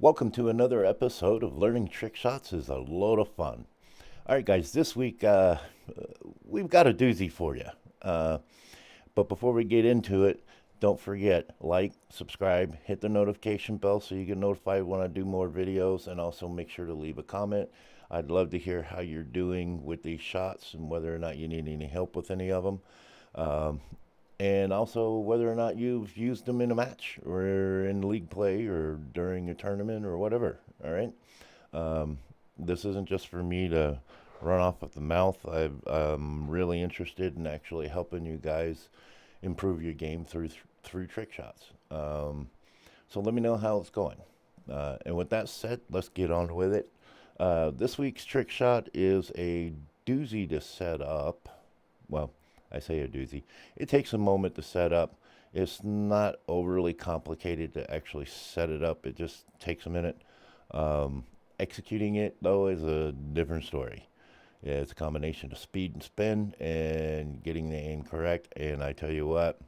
Welcome to another episode of Learning Trick Shots is a load of fun. All right, guys, this week we've got a doozy for you. But before we get into it, don't forget, like, subscribe, hit the notification bell so you get notified when I do more videos, and also make sure to leave a comment. I'd love to hear how you're doing with these shots and whether or not you need any help with any of them. Um, and also whether or not you've used them in a match or in league play or during a tournament or whatever. All right. Um, this isn't just for me to run off at the mouth. I'm really interested in actually helping you guys improve your game through trick shots. So let me know how it's going. And with that said, let's get on with it. This week's trick shot is a doozy to set up. Well, I say a doozy. It takes a moment to set up. It's not overly complicated to actually set it up. It just takes a minute. Executing it, though, is a different story. Yeah, it's a combination of speed and spin and getting the aim correct. And I tell you what,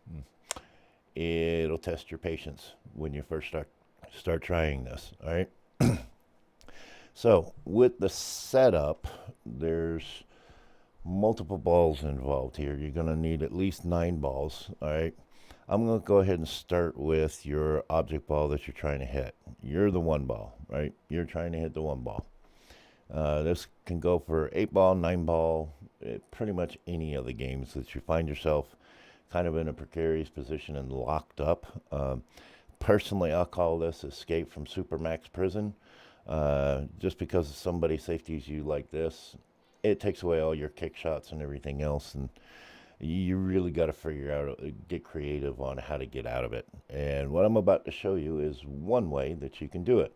it'll test your patience when you first start trying this. All right. So with the setup, there's multiple balls involved here. You're going to need at least 9 balls. All right. I'm going to go ahead and start with your object ball that you're trying to hit. You're the one ball, right? You're trying to hit the one ball. This can go for 8 ball, 9 ball, pretty much any of the games that you find yourself kind of in a precarious position and locked up. Personally, I'll call this escape from Supermax prison. Just because somebody safeties you like this, it takes away all your kick shots and everything else, and you really got to figure out, get creative on how to get out of it. And what I'm about to show you is one way that you can do it.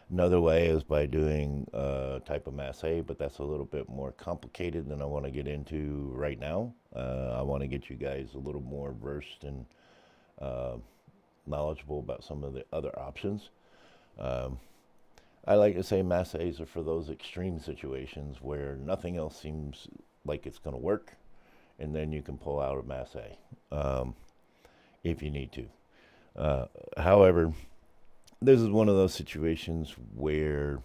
Another way is by doing a type of masse, but that's a little bit more complicated than I want to get into right now. I want to get you guys a little more versed and knowledgeable about some of the other options. I like to say masses are for those extreme situations where nothing else seems like it's going to work, and then you can pull out a masse if you need to. However, this is one of those situations where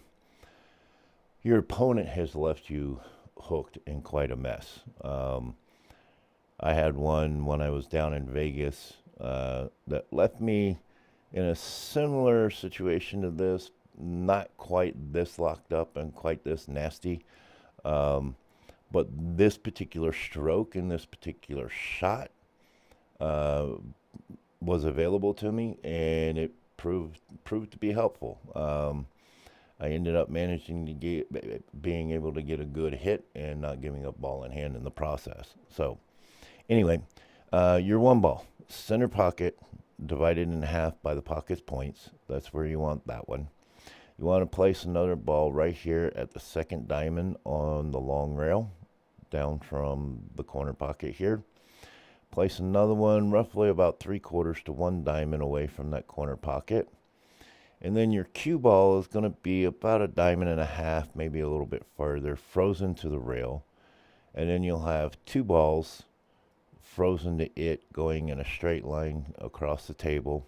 your opponent has left you hooked in quite a mess. I had one when I was down in Vegas that left me in a similar situation to this, not quite this locked up and quite this nasty. But this particular stroke and this particular shot was available to me, and it proved to be helpful. I ended up managing to being able to get a good hit and not giving up ball in hand in the process. So anyway, your one ball, center pocket, divided in half by the pocket's points. That's where you want that one. You want to place another ball right here at the second diamond on the long rail, down from the corner pocket here. Place another one roughly about 3/4 to 1 diamond away from that corner pocket. And then your cue ball is going to be about 1.5 diamonds, maybe a little bit further, frozen to the rail. And then you'll have 2 balls frozen to it going in a straight line across the table,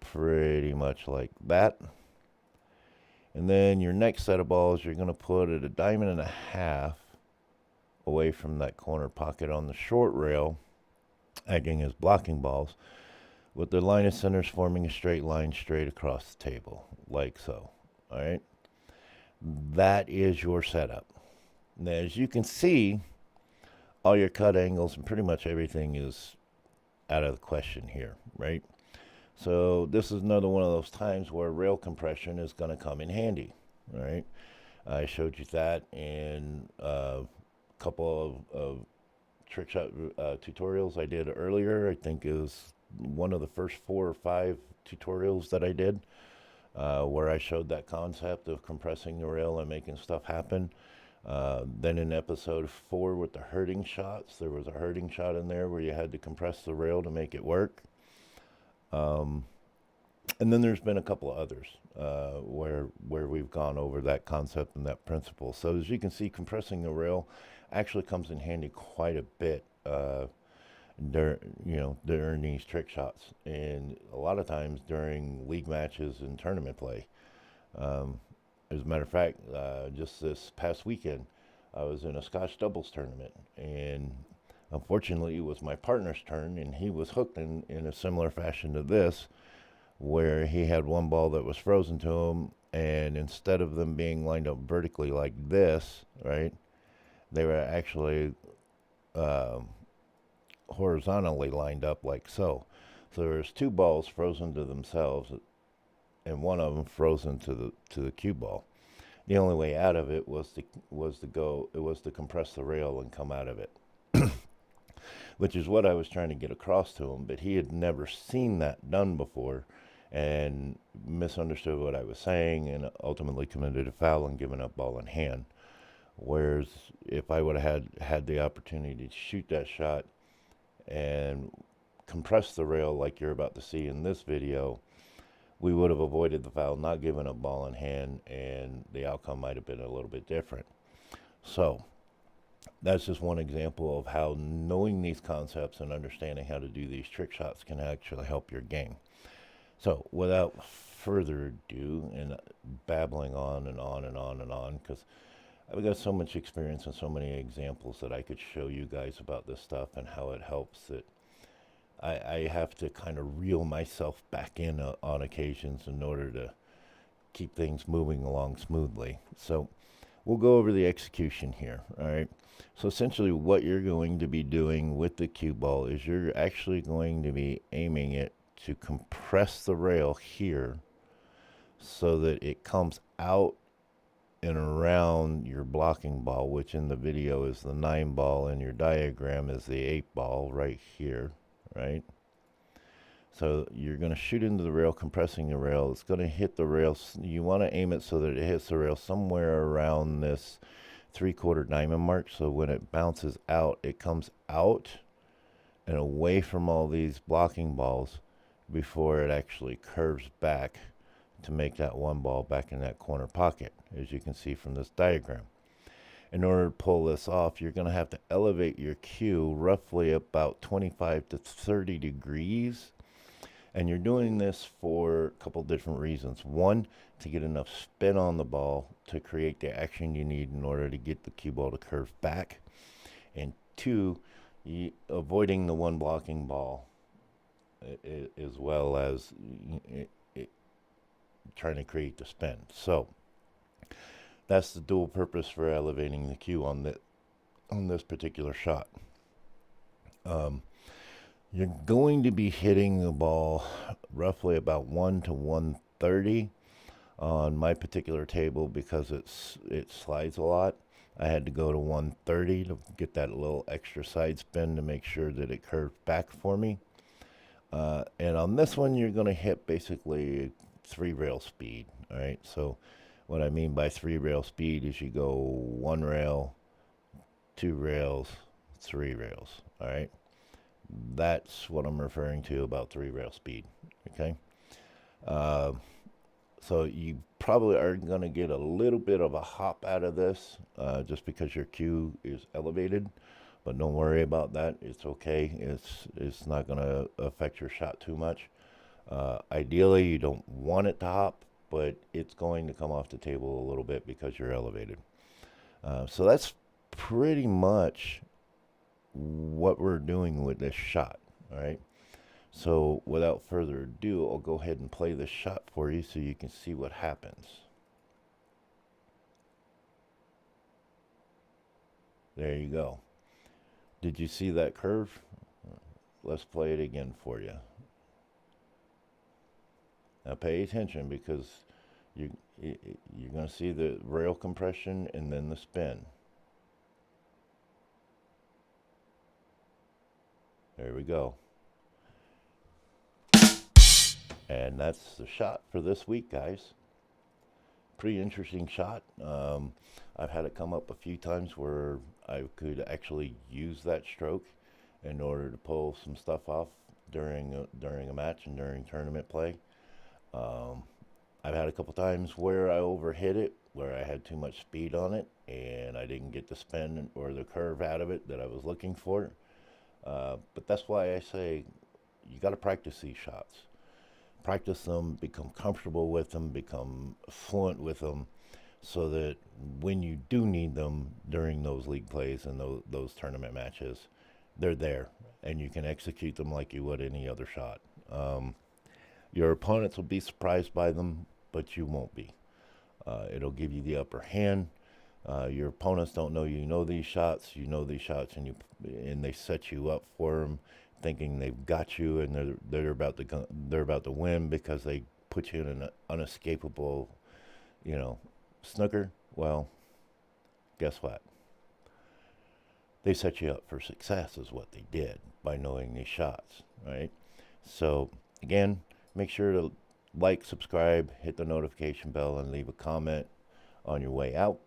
pretty much like that. And then your next set of balls, you're going to put at 1.5 diamonds away from that corner pocket on the short rail, acting as blocking balls, with the line of centers forming a straight line straight across the table, like so. All right. That is your setup. Now, as you can see, all your cut angles and pretty much everything is out of the question here, right? So this is another one of those times where rail compression is going to come in handy, right? I showed you that in a couple of trick shot tutorials I did earlier. I think it was one of the first 4 or 5 tutorials that I did where I showed that concept of compressing the rail and making stuff happen. Then in episode 4 with the hurting shots, there was a hurting shot in there where you had to compress the rail to make it work. And then there's been a couple of others where we've gone over that concept and that principle. So as you can see, compressing the rail actually comes in handy quite a bit during these trick shots, and a lot of times during league matches and tournament play. Um, as a matter of fact, just this past weekend, I was in a Scotch doubles tournament, and unfortunately, it was my partner's turn, and he was hooked in a similar fashion to this, where he had one ball that was frozen to him, and instead of them being lined up vertically like this, right, they were actually um, horizontally lined up like so. So there's two balls frozen to themselves, and one of them frozen to the cue ball. The only way out of it was to compress the rail and come out of it, which is what I was trying to get across to him. But he had never seen that done before, and misunderstood what I was saying, and ultimately committed a foul and given up ball in hand. Whereas if I would have had the opportunity to shoot that shot and compress the rail like you're about to see in this video, we would have avoided the foul, not given up ball in hand, and the outcome might have been a little bit different. So that's just one example of how knowing these concepts and understanding how to do these trick shots can actually help your game. So without further ado, and babbling on and on and on and on, because I've got so much experience and so many examples that I could show you guys about this stuff and how it helps, that I have to kind of reel myself back in on occasions in order to keep things moving along smoothly. So we'll go over the execution here, all right? So essentially what you're going to be doing with the cue ball is you're actually going to be aiming it to compress the rail here so that it comes out and around your blocking ball, which in the video is the 9 ball, and your diagram is the 8 ball right here, right? So you're going to shoot into the rail, compressing the rail. It's going to hit the rail. You want to aim it so that it hits the rail somewhere around this 3/4 diamond mark. So when it bounces out, it comes out and away from all these blocking balls before it actually curves back to make that one ball back in that corner pocket, as you can see from this diagram. In order to pull this off, you're going to have to elevate your cue roughly about 25 to 30 degrees. And you're doing this for a couple different reasons. One, to get enough spin on the ball to create the action you need in order to get the cue ball to curve back. And two, avoiding the one blocking ball, as well as trying to create the spin. So that's the dual purpose for elevating the cue on this particular shot. You're going to be hitting the ball roughly about 1 to 130 on my particular table, because it slides a lot. I had to go to 130 to get that little extra side spin to make sure that it curved back for me. And on this one, you're going to hit basically 3 rail speed. All right. So what I mean by 3 rail speed is you go 1 rail, 2 rails, 3 rails. All right. That's what I'm referring to about 3 rail speed. Okay. So you probably are going to get a little bit of a hop out of this, just because your cue is elevated. But don't worry about that. It's okay. It's not going to affect your shot too much. Ideally, you don't want it to hop, but it's going to come off the table a little bit because you're elevated. So that's pretty much what we're doing with this shot. All right. So without further ado, I'll go ahead and play this shot for you so you can see what happens. There you go. Did you see that curve? Let's play it again for you. Now pay attention, because you're going to see the rail compression and then the spin. There we go. And that's the shot for this week, guys. Pretty interesting shot. I've had it come up a few times where I could actually use that stroke in order to pull some stuff off during a match and during tournament play. I've had a couple times where I overhit it, where I had too much speed on it and I didn't get the spin or the curve out of it that I was looking for. But that's why I say you got to practice these shots. Practice them, become comfortable with them, become fluent with them, so that when you do need them during those league plays and those tournament matches, they're there and you can execute them like you would any other shot. Your opponents will be surprised by them, but you won't be. It'll give you the upper hand. Your opponents don't know you know these shots. You know these shots, and they set you up for them, thinking they've got you, and they're about to win because they put you in an unescapable, you know, snooker. Well, guess what? They set you up for success, is what they did by knowing these shots, right? So again, make sure to like, subscribe, hit the notification bell, and leave a comment on your way out.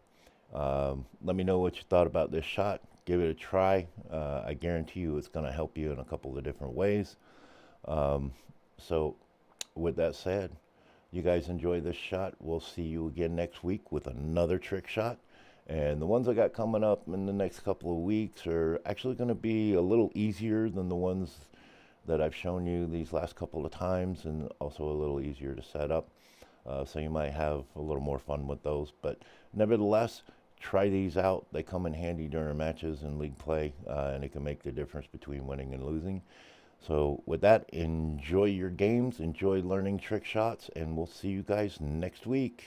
Let me know what you thought about this shot. Give it a try. I guarantee you it's going to help you in a couple of different ways. So with that said, you guys enjoy this shot. We'll see you again next week with another trick shot. And the ones I got coming up in the next couple of weeks are actually going to be a little easier than the ones that I've shown you these last couple of times, and also a little easier to set up. So you might have a little more fun with those. But nevertheless, try these out. They come in handy during matches and league play, and it can make the difference between winning and losing. So with that, enjoy your games, enjoy learning trick shots, and we'll see you guys next week.